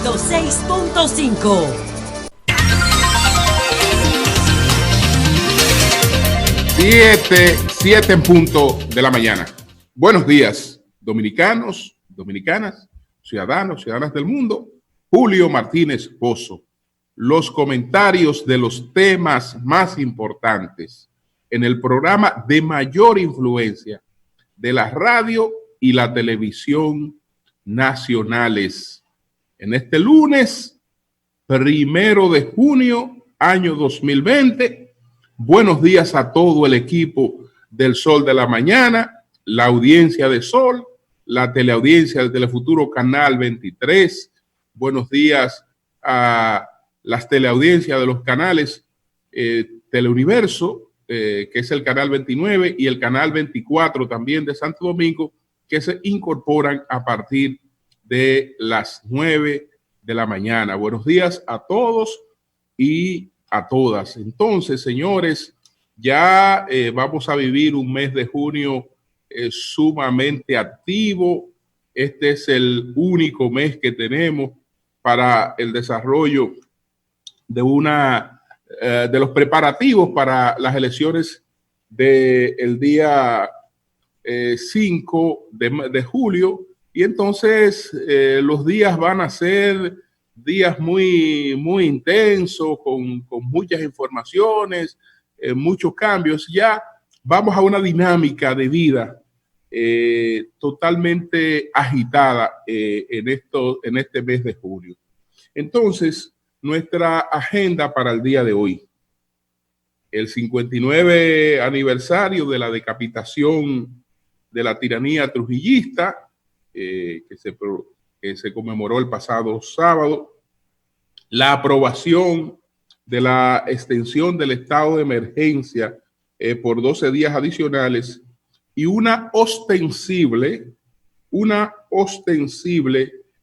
106.5. 7 en punto de la mañana. Buenos días, dominicanos, dominicanas, ciudadanos, ciudadanas del mundo. Julio Martínez Pozo. Los comentarios de los temas más importantes en el programa de mayor influencia de la radio y la televisión nacionales. En este lunes, 1 de junio, año 2020. Buenos días a todo el equipo del Sol de la Mañana, la audiencia de Sol, la teleaudiencia del Telefuturo Canal 23. Buenos días a las teleaudiencias de los canales Teleuniverso, que es el canal 29, y el canal 24 también de Santo Domingo, que se incorporan a partir de las 9 de la mañana. Buenos días a todos y a todas. Entonces, señores, ya vamos a vivir un mes de junio sumamente activo. Este es el único mes que tenemos para el desarrollo de los preparativos para las elecciones del día 5 de julio. Y entonces los días van a ser días muy, muy intensos, con muchas informaciones, muchos cambios. Ya vamos a una dinámica de vida totalmente agitada en este mes de julio. Entonces, nuestra agenda para el día de hoy: el 59 aniversario de la decapitación de la tiranía trujillista, que se conmemoró el pasado sábado; la aprobación de la extensión del estado de emergencia por 12 días adicionales; y una ostensible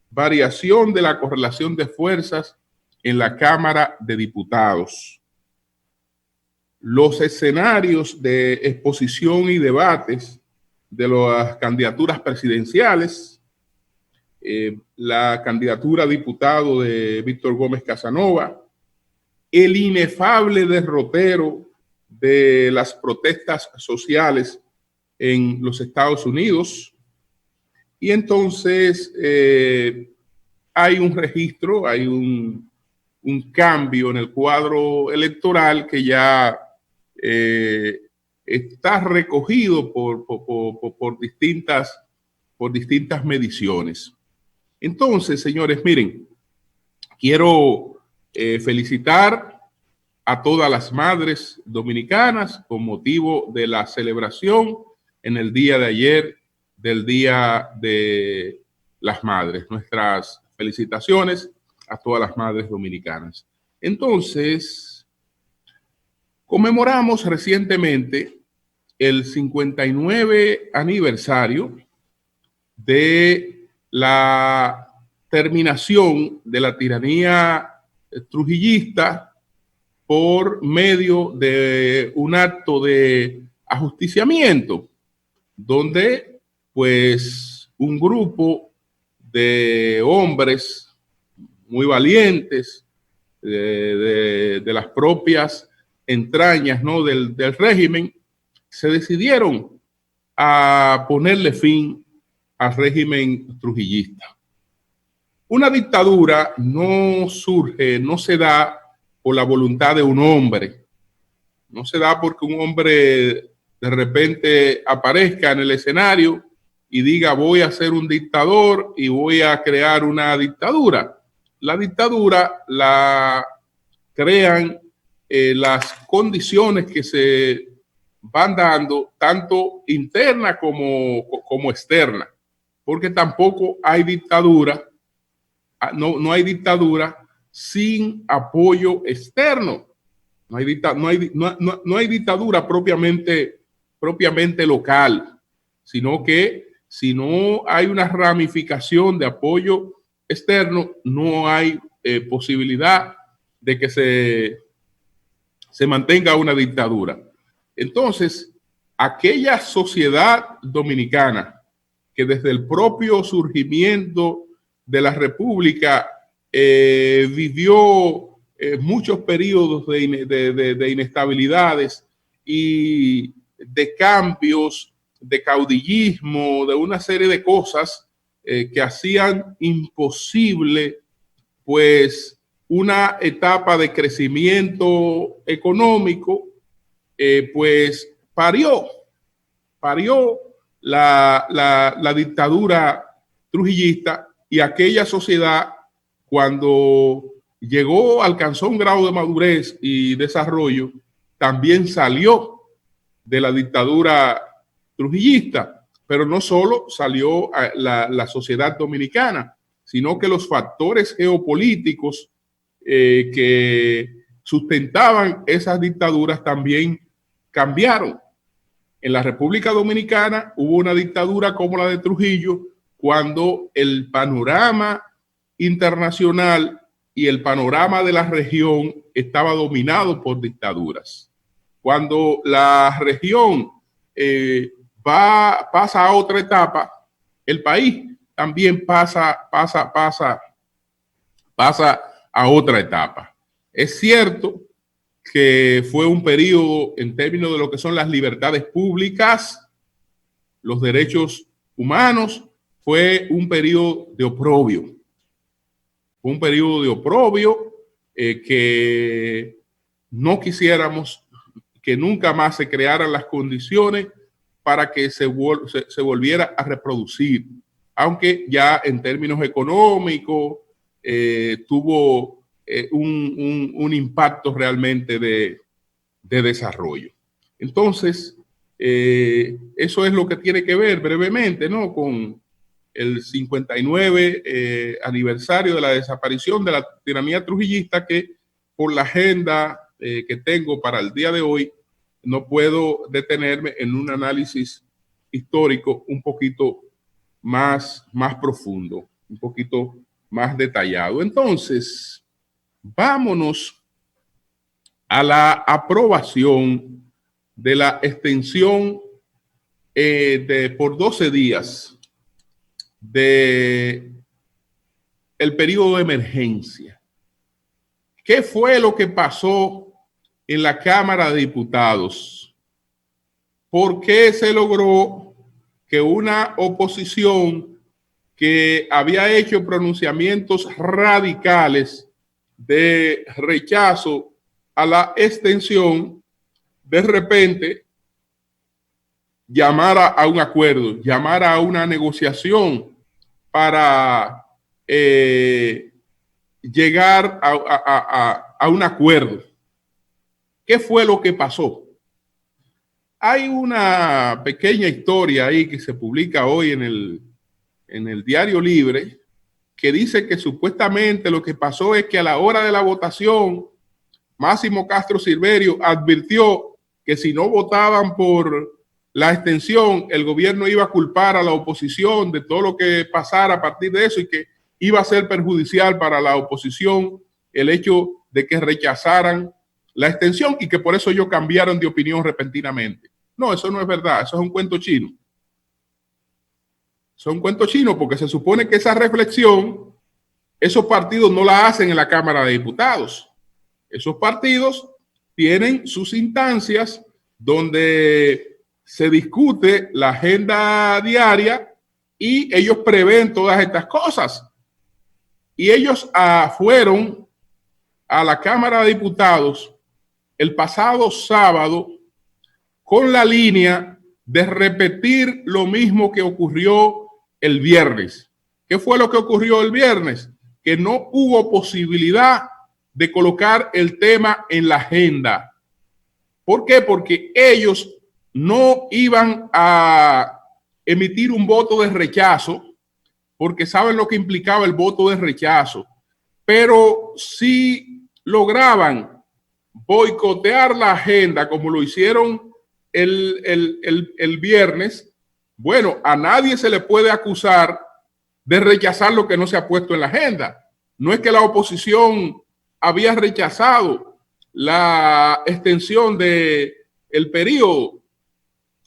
variación de la correlación de fuerzas en la Cámara de Diputados. Los escenarios de exposición y debates de las candidaturas presidenciales: la candidatura a diputado de Víctor Gómez Casanova; el inefable derrotero de las protestas sociales en los Estados Unidos. Y entonces hay un registro, hay un cambio en el cuadro electoral que ya está recogido por distintas mediciones. Entonces, señores, miren, quiero felicitar a todas las madres dominicanas con motivo de la celebración en el día de ayer del Día de las Madres. Nuestras felicitaciones a todas las madres dominicanas. Entonces, conmemoramos recientemente el 59 aniversario de la terminación de la tiranía trujillista por medio de un acto de ajusticiamiento, donde pues un grupo de hombres muy valientes de las propias entrañas, ¿no?, del régimen, se decidieron a ponerle fin al régimen trujillista. Una dictadura no surge, no se da por la voluntad de un hombre, no se da porque un hombre de repente aparezca en el escenario y diga: voy a ser un dictador y voy a crear una dictadura. La dictadura la crean las condiciones que se van dando, tanto interna como externa, porque tampoco hay dictadura, no hay dictadura sin apoyo externo. No hay dictadura propiamente local, sino que si no hay una ramificación de apoyo externo, no hay posibilidad de que se mantenga una dictadura. Entonces, aquella sociedad dominicana que desde el propio surgimiento de la República vivió muchos periodos de inestabilidades y de cambios, de caudillismo, de una serie de cosas que hacían imposible pues una etapa de crecimiento económico, pues parió la dictadura trujillista, y aquella sociedad, cuando alcanzó un grado de madurez y desarrollo, también salió de la dictadura trujillista. Pero no solo salió la sociedad dominicana, sino que los factores geopolíticos que sustentaban esas dictaduras también cambiaron. En la República Dominicana hubo una dictadura como la de Trujillo, cuando el panorama internacional y el panorama de la región estaba dominado por dictaduras. Cuando la región pasa a otra etapa, el país también pasa a otra etapa. Es cierto que fue un periodo, en términos de lo que son las libertades públicas, los derechos humanos, fue un periodo de oprobio. Fue un periodo de oprobio que no quisiéramos que nunca más se crearan las condiciones para que se volviera a reproducir, aunque ya en términos económicos tuvo un impacto realmente de desarrollo. Entonces, eso es lo que tiene que ver brevemente, ¿no?, con el 59 aniversario de la desaparición de la tiranía trujillista, que por la agenda que tengo para el día de hoy no puedo detenerme en un análisis histórico un poquito más profundo, un poquito más detallado. Entonces, vámonos a la aprobación de la extensión por 12 días de el periodo de emergencia. ¿Qué fue lo que pasó en la Cámara de Diputados? ¿Por qué se logró que una oposición que había hecho pronunciamientos radicales de rechazo a la extensión, de repente llamara a un acuerdo, llamara a una negociación para llegar a un acuerdo? ¿Qué fue lo que pasó? Hay una pequeña historia ahí que se publica hoy en el Diario Libre, que dice que supuestamente lo que pasó es que a la hora de la votación, Máximo Castro Silverio advirtió que si no votaban por la extensión, el gobierno iba a culpar a la oposición de todo lo que pasara a partir de eso, y que iba a ser perjudicial para la oposición el hecho de que rechazaran la extensión, y que por eso ellos cambiaron de opinión repentinamente. No, eso no es verdad, eso es un cuento chino. Eso es un cuento chino, porque se supone que esa reflexión esos partidos no la hacen en la Cámara de Diputados. Esos partidos tienen sus instancias donde se discute la agenda diaria y ellos prevén todas estas cosas. Y ellos fueron a la Cámara de Diputados el pasado sábado con la línea de repetir lo mismo que ocurrió el viernes. ¿Qué fue lo que ocurrió el viernes? Que no hubo posibilidad de colocar el tema en la agenda. ¿Por qué? Porque ellos no iban a emitir un voto de rechazo, porque saben lo que implicaba el voto de rechazo, pero si lograban boicotear la agenda como lo hicieron el viernes, bueno, a nadie se le puede acusar de rechazar lo que no se ha puesto en la agenda. No es que la oposición había rechazado la extensión del periodo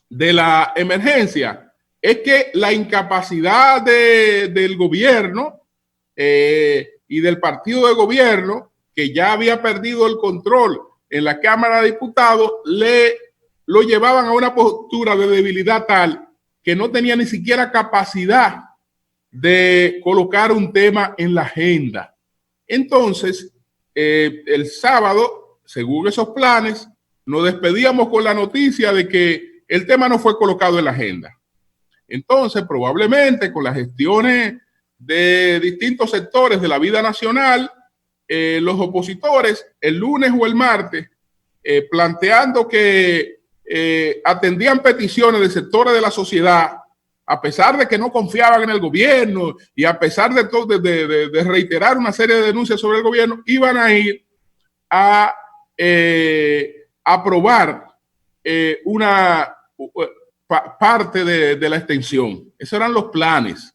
de la emergencia, es que la incapacidad del gobierno y del partido de gobierno, que ya había perdido el control en la Cámara de Diputados, lo llevaban a una postura de debilidad tal que no tenía ni siquiera capacidad de colocar un tema en la agenda. Entonces, el sábado, según esos planes, nos despedíamos con la noticia de que el tema no fue colocado en la agenda. Entonces, probablemente con las gestiones de distintos sectores de la vida nacional, los opositores el lunes o el martes, planteando que atendían peticiones de sectores de la sociedad, a pesar de que no confiaban en el gobierno y a pesar de reiterar una serie de denuncias sobre el gobierno, iban a ir a aprobar una parte de la extensión. Esos eran los planes.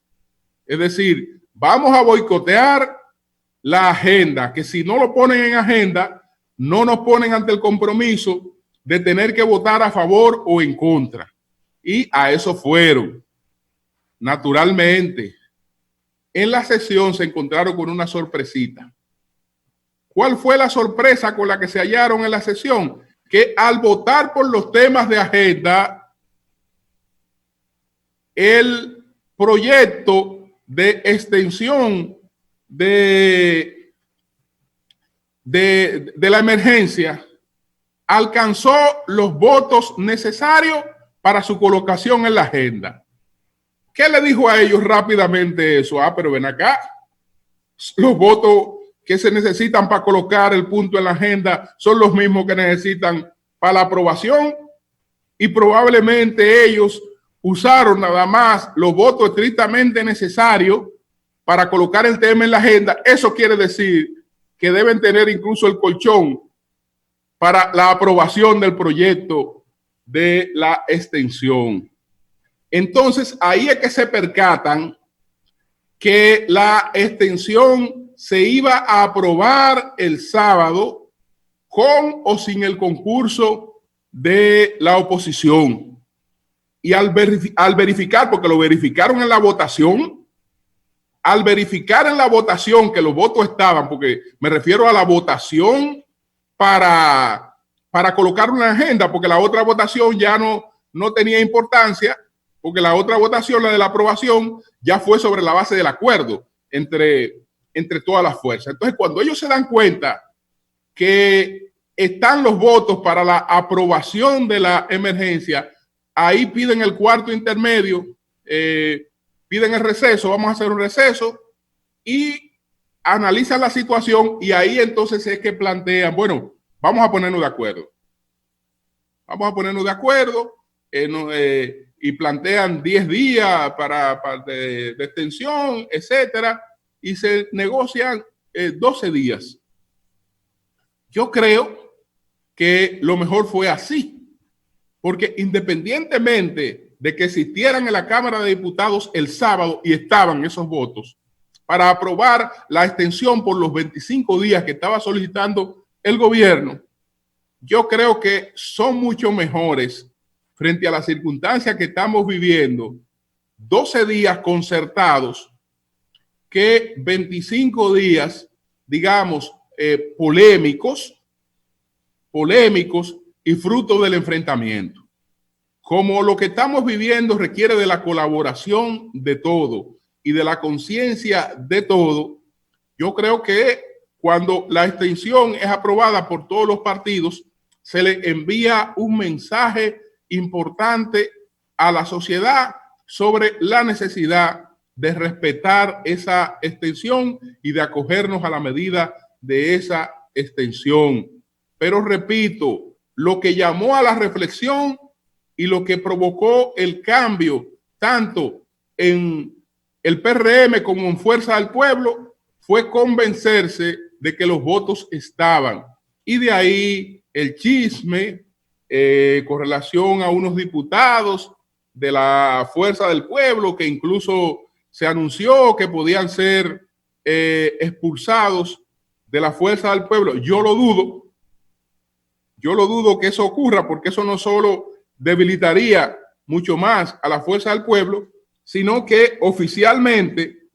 Es decir, vamos a boicotear la agenda, que si no lo ponen en agenda, no nos ponen ante el compromiso de tener que votar a favor o en contra. Y a eso fueron. Naturalmente, en la sesión se encontraron con una sorpresita. ¿Cuál fue la sorpresa con la que se hallaron en la sesión? Que al votar por los temas de agenda, el proyecto de extensión de la emergencia alcanzó los votos necesarios para su colocación en la agenda. ¿Qué le dijo a ellos rápidamente eso? Pero ven acá, los votos que se necesitan para colocar el punto en la agenda son los mismos que necesitan para la aprobación, y probablemente ellos usaron nada más los votos estrictamente necesarios para colocar el tema en la agenda. Eso quiere decir que deben tener incluso el colchón para la aprobación del proyecto de la extensión. Entonces, ahí es que se percatan que la extensión se iba a aprobar el sábado con o sin el concurso de la oposición. Y al verificar, porque lo verificaron en la votación, al verificar en la votación que los votos estaban, porque me refiero a la votación para colocar una agenda, porque la otra votación ya no tenía importancia, porque la otra votación, la de la aprobación, ya fue sobre la base del acuerdo entre todas las fuerzas. Entonces, cuando ellos se dan cuenta que están los votos para la aprobación de la emergencia, ahí piden el cuarto intermedio, piden el receso, vamos a hacer un receso, y analizan la situación, y ahí entonces es que plantean, bueno, vamos a ponernos de acuerdo. Vamos a ponernos de acuerdo, y plantean 10 días de extensión, etcétera, y se negocian 12 días. Yo creo que lo mejor fue así, porque independientemente de que existieran en la Cámara de Diputados el sábado y estaban esos votos para aprobar la extensión por los 25 días que estaba solicitando el gobierno, yo creo que son mucho mejores frente a las circunstancias que estamos viviendo, 12 días concertados que 25 días, digamos, polémicos y fruto del enfrentamiento. Como lo que estamos viviendo requiere de la colaboración de todo y de la conciencia de todo, yo creo que cuando la extensión es aprobada por todos los partidos, se le envía un mensaje importante a la sociedad sobre la necesidad de respetar esa extensión y de acogernos a la medida de esa extensión. Pero repito, lo que llamó a la reflexión y lo que provocó el cambio tanto en el PRM como en Fuerza del Pueblo fue convencerse de que los votos estaban, y de ahí el chisme con relación a unos diputados de la Fuerza del Pueblo que incluso se anunció que podían ser expulsados de la Fuerza del Pueblo. Yo lo dudo que eso ocurra, porque eso no solo debilitaría mucho más a la Fuerza del Pueblo, sino que oficialmente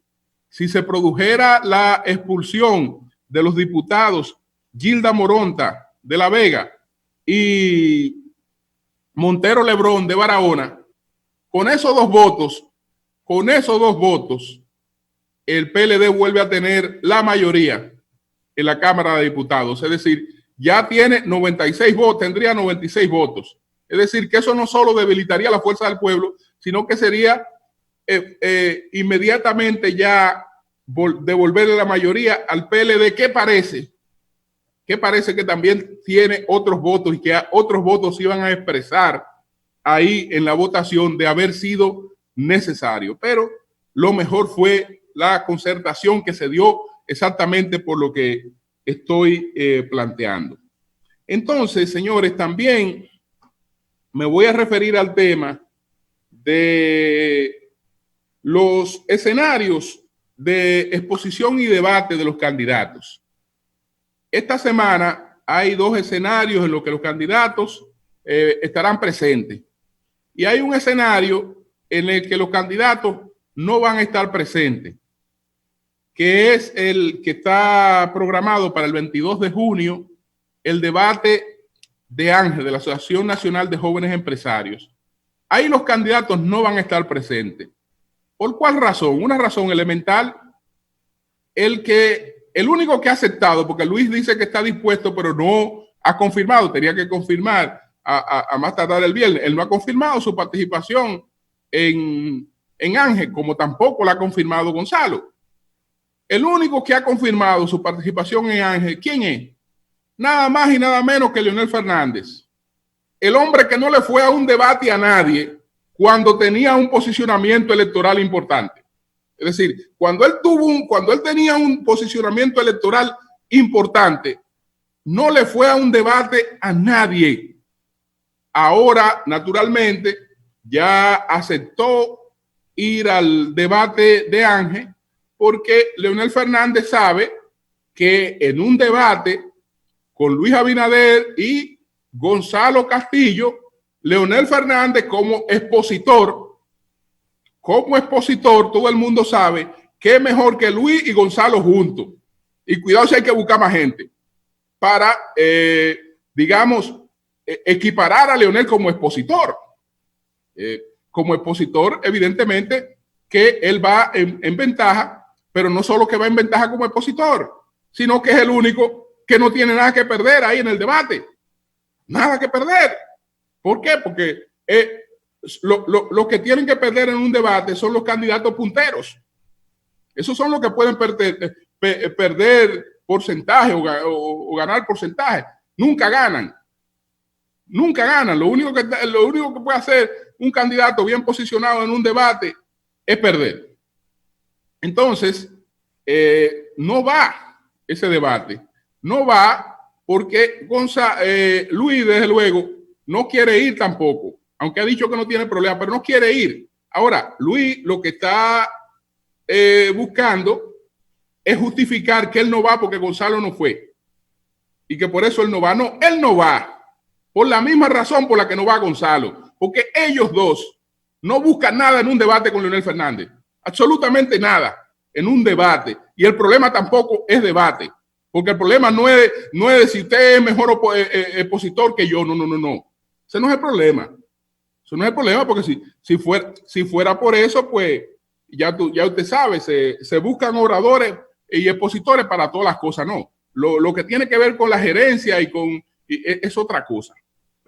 si se produjera la expulsión de los diputados Gilda Moronta de La Vega y Montero Lebrón de Barahona, con esos dos votos, el PLD vuelve a tener la mayoría en la Cámara de Diputados. Es decir, ya tiene 96 votos, tendría 96 votos. Es decir, que eso no solo debilitaría la fuerza del pueblo, sino que sería inmediatamente ya devolverle la mayoría al PLD, que parece que también tiene otros votos y que otros votos iban a expresar ahí en la votación de haber sido necesario. Pero lo mejor fue la concertación que se dio exactamente por lo que estoy planteando. Entonces, señores, también me voy a referir al tema de los escenarios de exposición y debate de los candidatos. Esta semana hay dos escenarios en los que los candidatos estarán presentes. Y hay un escenario en el que los candidatos no van a estar presentes, que es el que está programado para el 22 de junio, el debate de ANGE, de la Asociación Nacional de Jóvenes Empresarios. Ahí los candidatos no van a estar presentes. ¿Por cuál razón? Una razón elemental, el único que ha aceptado, porque Luis dice que está dispuesto, pero no ha confirmado, tenía que confirmar a más tardar el viernes. Él no ha confirmado su participación en ANGE, como tampoco la ha confirmado Gonzalo. El único que ha confirmado su participación en ANGE, ¿quién es? Nada más y nada menos que Leonel Fernández. El hombre que no le fue a un debate a nadie cuando tenía un posicionamiento electoral importante. Es decir, cuando él tenía un posicionamiento electoral importante, no le fue a un debate a nadie. Ahora, naturalmente, ya aceptó ir al debate de ANGE porque Leonel Fernández sabe que en un debate con Luis Abinader y Gonzalo Castillo, Leonel Fernández como expositor, todo el mundo sabe que es mejor que Luis y Gonzalo juntos. Y cuidado si hay que buscar más gente para, digamos, equiparar a Leonel como expositor. Como expositor, evidentemente, que él va en ventaja, pero no solo que va en ventaja como expositor, sino que es el único que no tiene nada que perder ahí en el debate. Nada que perder. ¿Por qué? Porque lo que tienen que perder en un debate son los candidatos punteros. Esos son los que pueden perder porcentaje o ganar porcentaje. Nunca ganan. Nunca ganan. Lo único que puede hacer un candidato bien posicionado en un debate es perder. Entonces, no va ese debate. No va porque Luis, desde luego, no quiere ir tampoco, aunque ha dicho que no tiene problema, pero no quiere ir. Ahora, Luis lo que está buscando es justificar que él no va porque Gonzalo no fue y que por eso él no va. No, él no va por la misma razón por la que no va Gonzalo, porque ellos dos no buscan nada en un debate con Leonel Fernández, absolutamente nada en un debate, y el problema tampoco es debate, porque el problema no es de si usted es mejor opositor que yo, no. Ese no es el problema. Eso no es el problema, porque si fuera por eso, pues ya usted sabe, se buscan oradores y expositores para todas las cosas. No, lo que tiene que ver con la gerencia y es otra cosa.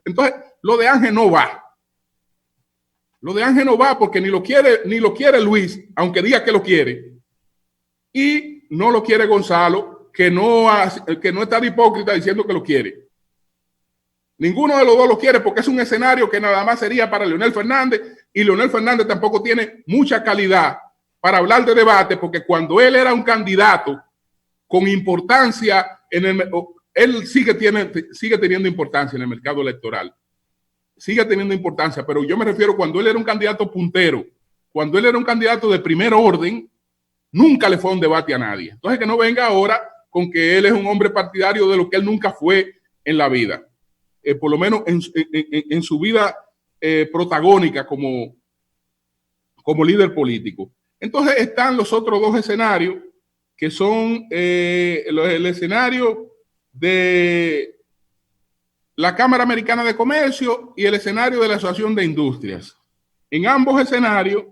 Entonces, lo de Ángel no va. Lo de Ángel no va porque ni lo quiere Luis, aunque diga que lo quiere, y no lo quiere Gonzalo, que no está de hipócrita diciendo que lo quiere. Ninguno de los dos lo quiere porque es un escenario que nada más sería para Leonel Fernández, y Leonel Fernández tampoco tiene mucha calidad para hablar de debate, porque cuando él era un candidato con importancia él sigue teniendo importancia en el mercado electoral. Sigue teniendo importancia, pero yo me refiero cuando él era un candidato puntero, cuando él era un candidato de primer orden, nunca le fue a un debate a nadie. Entonces que no venga ahora con que él es un hombre partidario de lo que él nunca fue en la vida. Por lo menos en su vida protagónica como líder político. Entonces están los otros dos escenarios, que son el escenario de la Cámara Americana de Comercio y el escenario de la Asociación de Industrias. En ambos escenarios,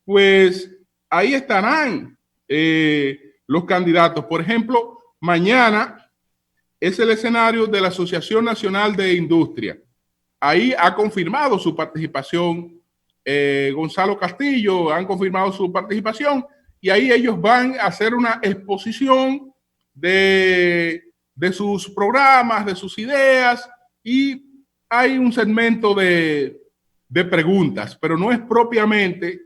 pues ahí estarán los candidatos. Por ejemplo, mañana es el escenario de la Asociación Nacional de Industria. Ahí ha confirmado su participación Gonzalo Castillo, han confirmado su participación y ahí ellos van a hacer una exposición de sus programas, de sus ideas, y hay un segmento de preguntas, pero no es propiamente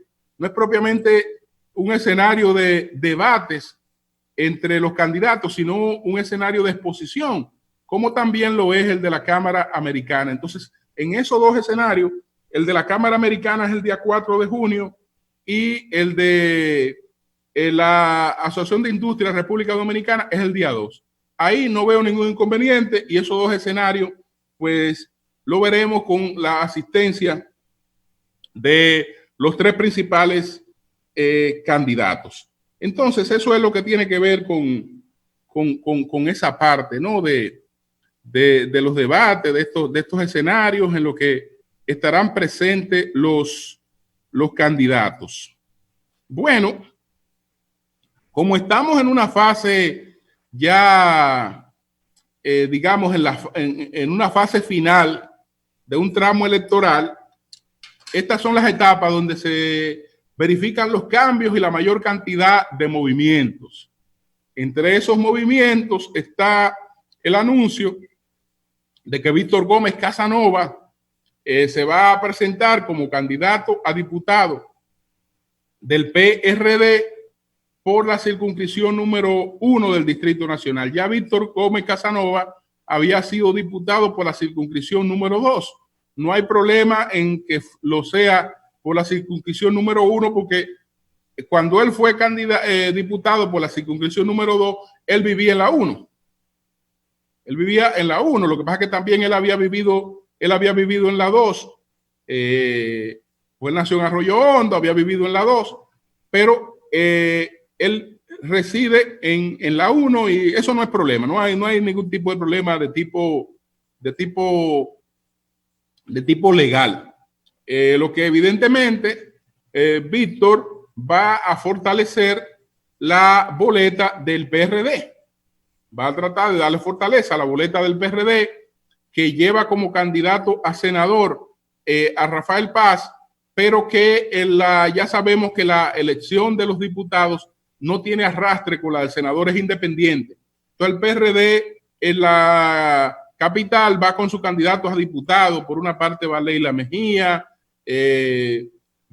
un escenario de debates entre los candidatos, sino un escenario de exposición, como también lo es el de la Cámara Americana. Entonces, en esos dos escenarios, el de la Cámara Americana es el día 4 de junio y el de la Asociación de Industria República Dominicana es el día 2. Ahí no veo ningún inconveniente y esos dos escenarios, pues lo veremos con la asistencia de los tres principales candidatos. Entonces, eso es lo que tiene que ver con esa parte, ¿no? De los debates, de estos escenarios en los que estarán presentes los candidatos. Bueno, como estamos en una fase ya, digamos, en una fase final de un tramo electoral, estas son las etapas donde se verifican los cambios y la mayor cantidad de movimientos. Entre esos movimientos está el anuncio de que Víctor Gómez Casanova se va a presentar como candidato a diputado del PRD por la circunscripción número 1 del Distrito Nacional. Ya Víctor Gómez Casanova había sido diputado por la circunscripción número 2. No hay problema en que lo sea por la circunscripción número 1, porque cuando él fue diputado por la circunscripción número 2, él vivía en la 1. Él vivía en la 1, lo que pasa es que también él había vivido en la 2. Pues él nació en Arroyo Hondo, había vivido en la 2, pero él reside en la 1 y eso no es problema. No hay ningún tipo de problema de tipo legal. Lo que evidentemente Víctor va a fortalecer la boleta del PRD. Va a tratar de darle fortaleza a la boleta del PRD, que lleva como candidato a senador a Rafael Paz, pero que ya sabemos que la elección de los diputados no tiene arrastre con la del senador, es independiente. Entonces el PRD en la capital va con sus candidatos a diputados. Por una parte va Leila Mejía,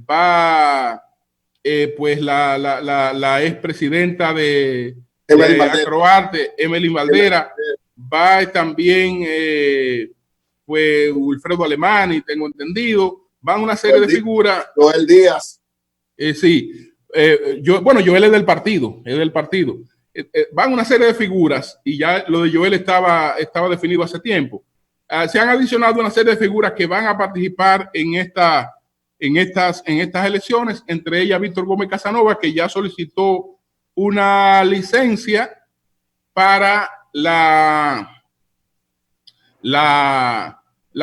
va pues la expresidenta de Acroarte, Emily Valdera, va también pues Wilfredo Alemani, tengo entendido, van una serie de figuras. Joel Díaz. Sí, Joel es del partido, van una serie de figuras y ya lo de Joel estaba definido hace tiempo. Se han adicionado una serie de figuras que van a participar en estas elecciones, entre ellas Víctor Gómez Casanova, que ya solicitó una licencia para la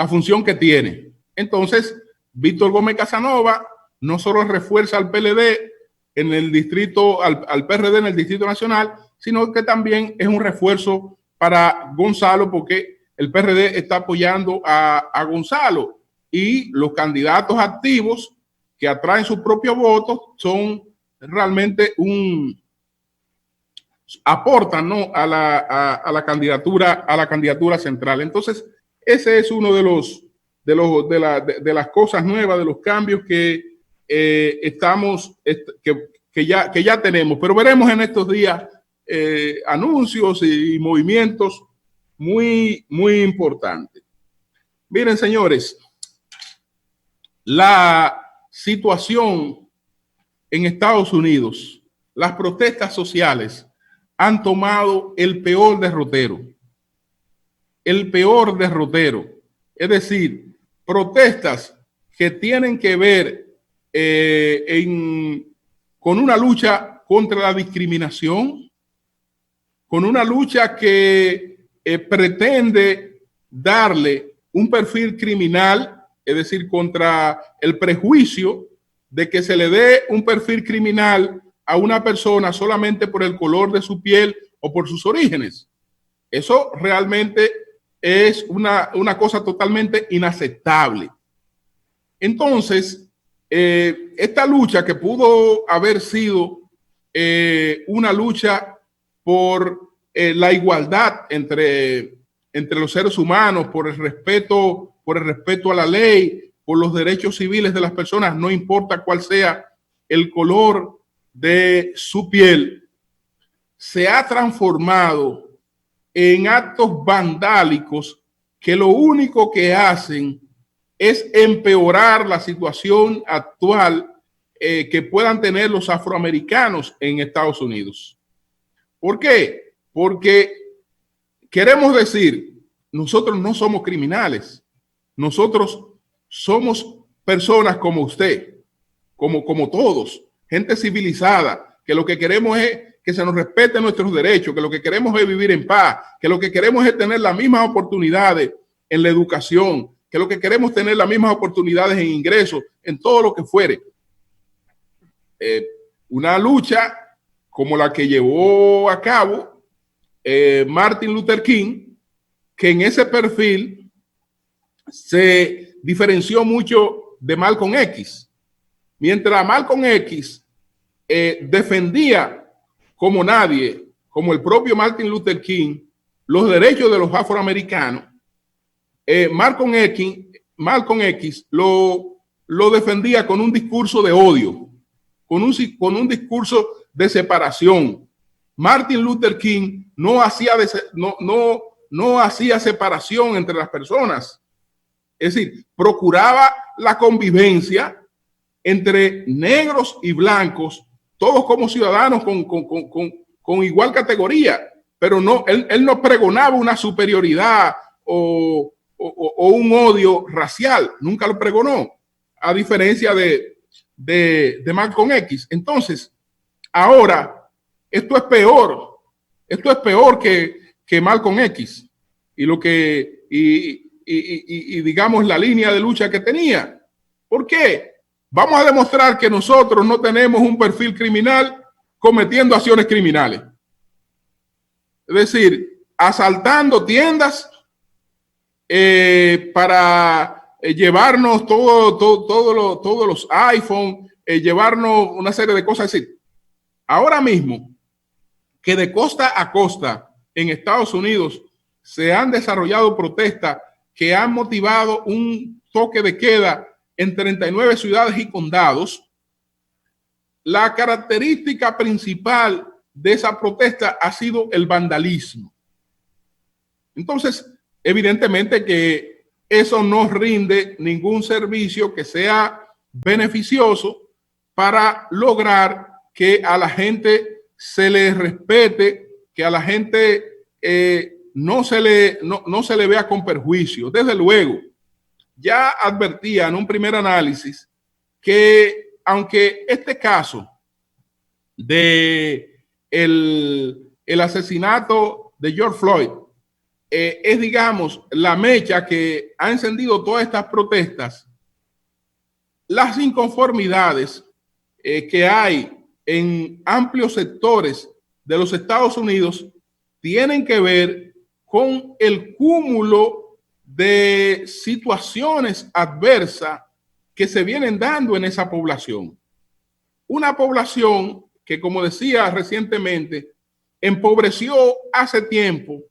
función que tiene. Entonces, Víctor Gómez Casanova no solo refuerza al PLD en el distrito, al PRD en el Distrito Nacional, sino que también es un refuerzo para Gonzalo, porque el PRD está apoyando a Gonzalo y los candidatos activos que atraen sus propios votos son realmente aportan, ¿no?, a la candidatura central. Entonces, ese es uno de las cosas nuevas, de los cambios que que ya tenemos, pero veremos en estos días anuncios y movimientos muy importantes. Miren, señores, la situación en Estados Unidos, las protestas sociales han tomado el peor derrotero. Es decir, protestas que tienen que ver con una lucha contra la discriminación, con una lucha que pretende darle un perfil criminal, es decir, contra el prejuicio de que se le dé un perfil criminal a una persona solamente por el color de su piel o por sus orígenes. Eso realmente es una cosa totalmente inaceptable. Entonces, esta lucha que pudo haber sido una lucha por la igualdad entre los seres humanos, por el respeto a la ley, por los derechos civiles de las personas, no importa cuál sea el color de su piel, se ha transformado en actos vandálicos que lo único que hacen es empeorar la situación actual que puedan tener los afroamericanos en Estados Unidos. ¿Por qué? Porque queremos decir, nosotros no somos criminales, nosotros somos personas como usted, como todos, gente civilizada, que lo que queremos es que se nos respeten nuestros derechos, que lo que queremos es vivir en paz, que lo que queremos es tener las mismas oportunidades en la educación, que lo que queremos es tener las mismas oportunidades en ingresos, en todo lo que fuere. Una lucha como la que llevó a cabo Martin Luther King, que en ese perfil se diferenció mucho de Malcolm X. Mientras Malcolm X defendía como nadie, como el propio Martin Luther King, los derechos de los afroamericanos, Malcolm X lo defendía con un discurso de odio, con un discurso de separación. Martin Luther King no hacía separación entre las personas. Es decir, procuraba la convivencia entre negros y blancos, todos como ciudadanos con igual categoría, pero no, él no pregonaba una superioridad o un odio racial, nunca lo pregonó, a diferencia de Malcolm X. Entonces, ahora, esto es peor que Malcolm X y digamos la línea de lucha que tenía. ¿Por qué? Vamos a demostrar que nosotros no tenemos un perfil criminal cometiendo acciones criminales. Es decir, asaltando tiendas para llevarnos todos los iPhone, llevarnos una serie de cosas así. Ahora mismo, que de costa a costa en Estados Unidos se han desarrollado protestas que han motivado un toque de queda en 39 ciudades y condados, la característica principal de esa protesta ha sido el vandalismo. Entonces, evidentemente que eso no rinde ningún servicio que sea beneficioso para lograr que a la gente se le respete, que a la gente no se le vea con perjuicio. Desde luego, ya advertía en un primer análisis que aunque este caso de el asesinato de George Floyd es, digamos, la mecha que ha encendido todas estas protestas, las inconformidades que hay en amplios sectores de los Estados Unidos tienen que ver con el cúmulo de situaciones adversas que se vienen dando en esa población. Una población que, como decía recientemente, empobreció hace tiempo,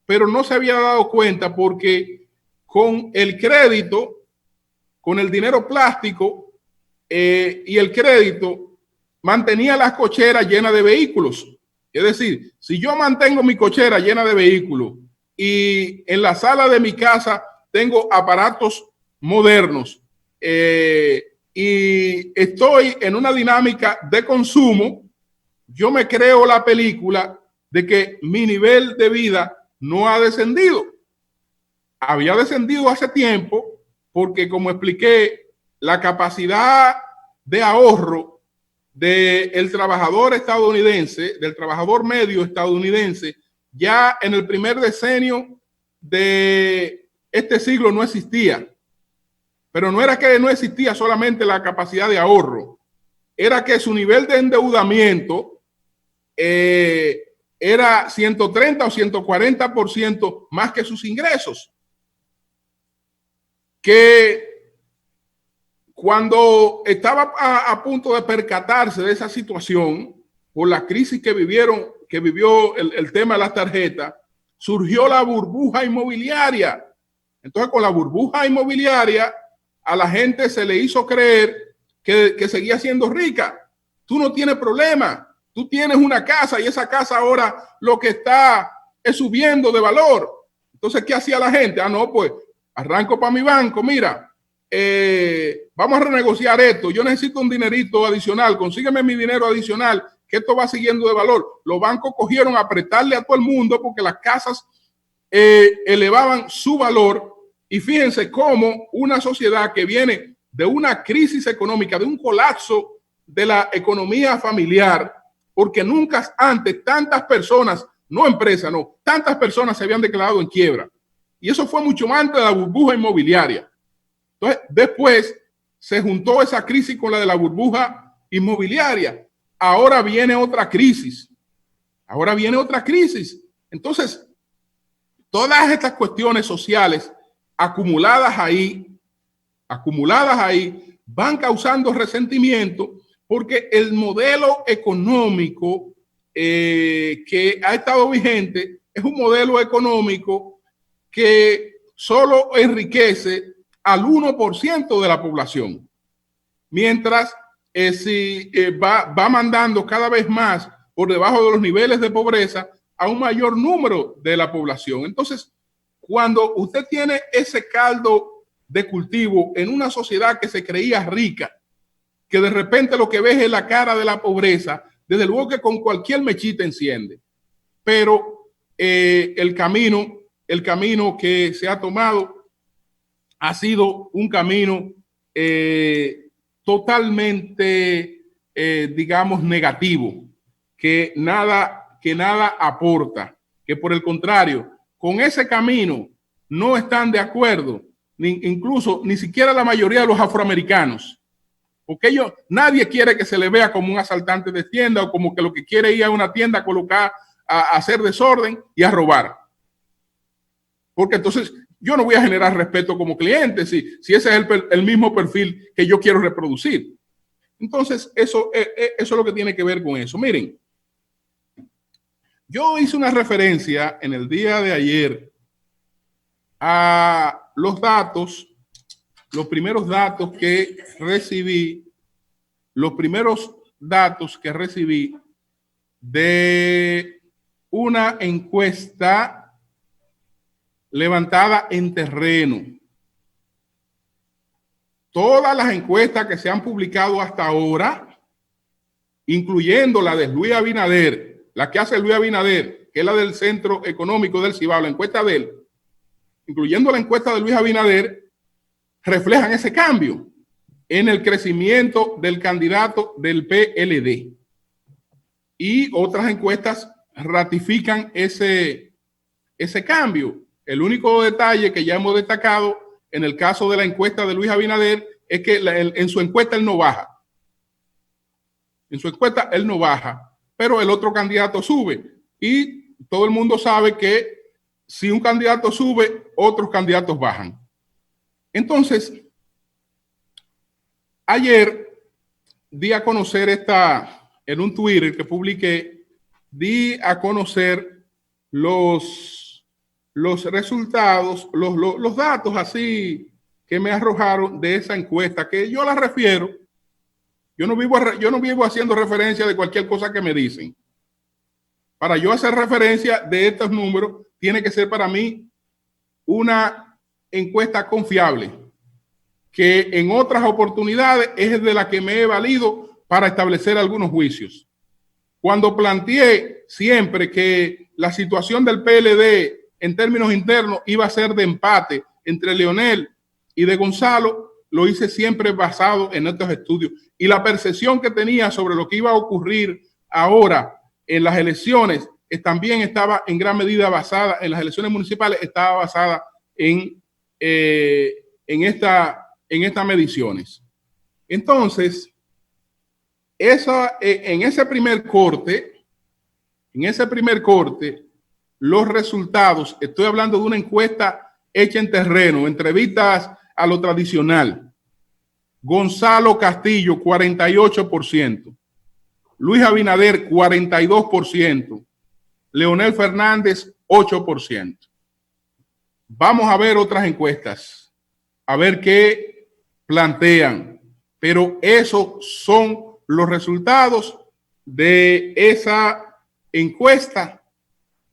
pero no se había dado cuenta porque con el crédito, con el dinero plástico y el crédito, mantenía las cocheras llenas de vehículos. Es decir, si yo mantengo mi cochera llena de vehículos y en la sala de mi casa tengo aparatos modernos y estoy en una dinámica de consumo, yo me creo la película de que mi nivel de vida no ha descendido. Había descendido hace tiempo porque, como expliqué, la capacidad de ahorro del trabajador estadounidense, del trabajador medio estadounidense, ya en el primer decenio de este siglo no existía. Pero no era que no existía solamente la capacidad de ahorro, era que su nivel de endeudamiento era 130 o 140% más que sus ingresos. Que cuando estaba a punto de percatarse de esa situación, por la crisis que vivió el tema de las tarjetas, surgió la burbuja inmobiliaria. Entonces, con la burbuja inmobiliaria, a la gente se le hizo creer que seguía siendo rica. Tú no tienes problema. Tú tienes una casa y esa casa ahora lo que está es subiendo de valor. Entonces, ¿qué hacía la gente? Ah, no, pues arranco para mi banco. Mira, vamos a renegociar esto. Yo necesito un dinerito adicional. Consígueme mi dinero adicional, que esto va siguiendo de valor. Los bancos cogieron a apretarle a todo el mundo porque las casas elevaban su valor. Y fíjense cómo una sociedad que viene de una crisis económica, de un colapso de la economía familiar, porque nunca antes tantas personas, no empresas, no, tantas personas se habían declarado en quiebra. Y eso fue mucho antes de la burbuja inmobiliaria. Entonces, después se juntó esa crisis con la de la burbuja inmobiliaria. Ahora viene otra crisis. Ahora viene otra crisis. Entonces, todas estas cuestiones sociales acumuladas ahí, van causando resentimiento porque el modelo económico que ha estado vigente es un modelo económico que solo enriquece al 1% de la población, mientras va mandando cada vez más por debajo de los niveles de pobreza a un mayor número de la población. Entonces, cuando usted tiene ese caldo de cultivo en una sociedad que se creía rica, que de repente lo que ves es la cara de la pobreza, desde luego que con cualquier mechita enciende. Pero el camino que se ha tomado ha sido un camino totalmente, digamos, negativo, que nada aporta, que por el contrario, con ese camino no están de acuerdo, incluso ni siquiera la mayoría de los afroamericanos, porque nadie quiere que se le vea como un asaltante de tienda o como que lo que quiere ir a una tienda a colocar, a hacer desorden y a robar. Porque entonces yo no voy a generar respeto como cliente si ese es el mismo perfil que yo quiero reproducir. Entonces, eso es lo que tiene que ver con eso. Miren, yo hice una referencia en el día de ayer a los primeros datos que recibí de una encuesta levantada en terreno. Todas las encuestas que se han publicado hasta ahora, incluyendo la de Luis Abinader, la que hace Luis Abinader, que es la del Centro Económico del Cibao, la encuesta de él, incluyendo la encuesta de Luis Abinader, reflejan ese cambio en el crecimiento del candidato del PLD. Y otras encuestas ratifican ese cambio. El único detalle que ya hemos destacado en el caso de la encuesta de Luis Abinader es que en su encuesta él no baja. En su encuesta él no baja, pero el otro candidato sube. Y todo el mundo sabe que si un candidato sube, otros candidatos bajan. Entonces, ayer di a conocer en un Twitter que publiqué, di a conocer los resultados, los datos así que me arrojaron de esa encuesta, que yo la refiero. Yo no vivo haciendo referencia de cualquier cosa que me dicen. Para yo hacer referencia de estos números, tiene que ser para mí una encuesta confiable, que en otras oportunidades es de la que me he valido para establecer algunos juicios. Cuando planteé siempre que la situación del PLD en términos internos iba a ser de empate entre Leonel y de Gonzalo, lo hice siempre basado en estos estudios. y la percepción que tenía sobre lo que iba a ocurrir ahora en las elecciones también estaba en gran medida basada, en las elecciones municipales, estaba basada en estas mediciones. Entonces, en ese primer corte, los resultados, estoy hablando de una encuesta hecha en terreno, entrevistas a lo tradicional. Gonzalo Castillo, 48%. Luis Abinader, 42%. Leonel Fernández, 8%. Vamos a ver otras encuestas, a ver qué plantean. Pero esos son los resultados de esa encuesta,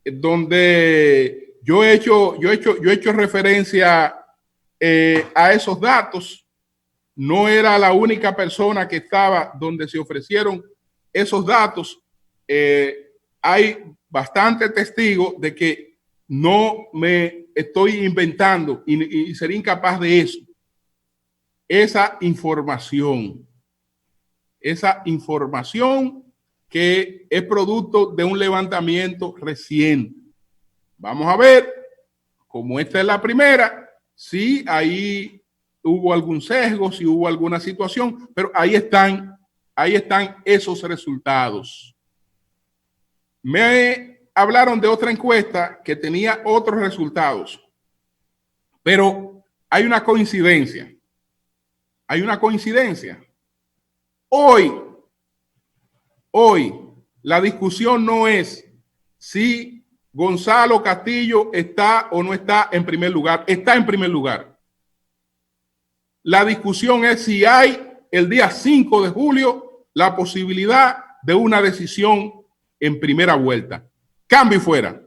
donde yo he hecho referencia a esos datos. No era la única persona que estaba donde se ofrecieron esos datos. Hay bastantes testigos de que no me estoy inventando y sería incapaz de eso. Esa información que es producto de un levantamiento reciente. Vamos a ver, como esta es la primera, si ahí hubo algún sesgo, si hubo alguna situación, pero ahí están esos resultados. Me hablaron de otra encuesta que tenía otros resultados, pero hay una coincidencia. Hoy, la discusión no es si Gonzalo Castillo está o no está en primer lugar. Está en primer lugar. La discusión es si hay el día 5 de julio la posibilidad de una decisión en primera vuelta. Cambio y fuera.